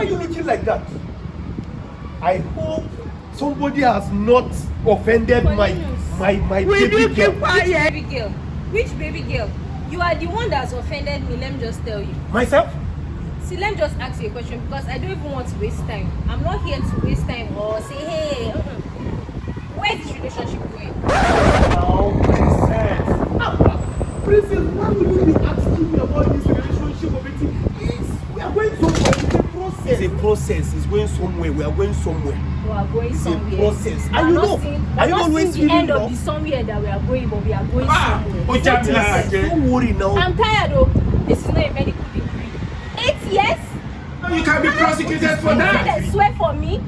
are you looking like that? I hope somebody has not offended my baby girl. Baby girl? Which baby girl? You are the one that's offended me. Let me just tell you. Myself? See, let me just ask you a question because I don't even want to waste time. I'm not here to waste time or say, hey, where's this relationship going? Oh, Princess, why would you be asking me about this relationship of it? We are going somewhere. It's a process. It's a process. It's going somewhere. We are going somewhere. We are going somewhere. It's a process. And you know, are you always the end of the somewhere that we are going, but we are going somewhere. Don't worry now. I'm tired though. This is not a medical degree. 8 years? No, you can be prosecuted for that. They swear for me.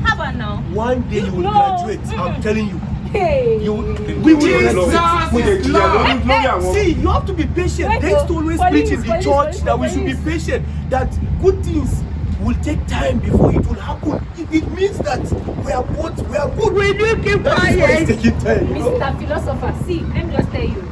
How about now? One day you will graduate. I'm telling you. Hey. We will Jesus graduate. is Lord. See, you have to be patient. They used to always preach in the church that we should be patient. That good things will take time before it will happen. It means that we are good. Will you keep quiet? It's taking time. Mr. Philosopher, see, let me just tell you.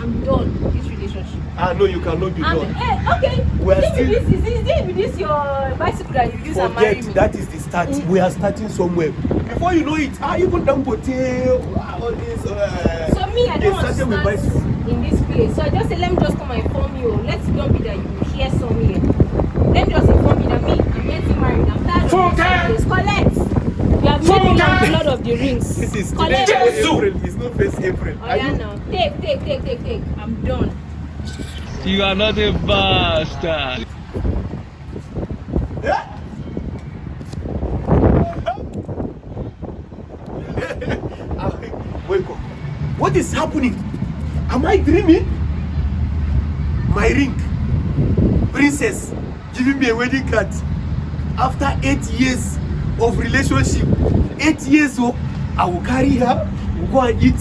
I'm done with this relationship. No, you cannot be done. Okay. We are still. Is this your bicycle that you use and marry me? That is the start. We are starting somewhere. Before you know it, even Dangote, all this. So me, I don't want to start in this place. So I just say, let me just come and inform you. Let's not be that you will hear somewhere. Let me just inform you that me, I'm getting married. I'm tired of this. Collect. You have made me like the Lord of the Rings. This is Collect. April. It's not 1st April. Oh yeah, now. Take. I'm done. You are not a bastard. Wake up. What is happening? Am I dreaming? My ring. Princess giving me a wedding card. After 8 years of relationship. 8 years, I will carry her. We'll go and eat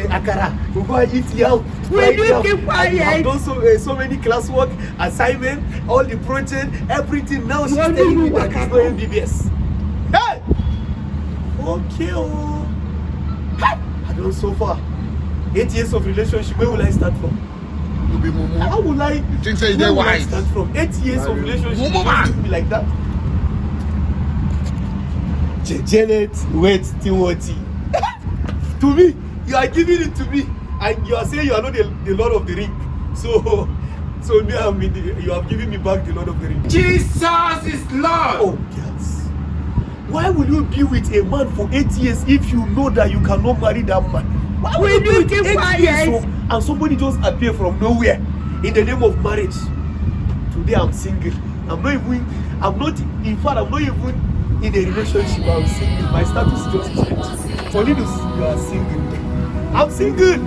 akara. We'll go and eat yam. Will you keep quiet? I've done so many classwork, assignment, all the project, everything. Now she's telling me that it's not MBBS. Hey! Okay, Hey! I done so far. 8 years of relationship, where will I start from? How will I? You think so? Where will I start from? 8 years of relationship, you give me like that. Janet, wait, Timothy. To me, you are giving it to me, and you are saying you are not the Lord of the Ring. So me, you have given me back the Lord of the Ring. Jesus is Lord. Oh yes. Why will you be with a man for 8 years if you know that you cannot marry that man? Why will you be with 8 years and somebody just appear from nowhere in the name of marriage? Today I'm single. I'm not even in a relationship. I'm single. My status just changed. For Linus, you are single. I'm single.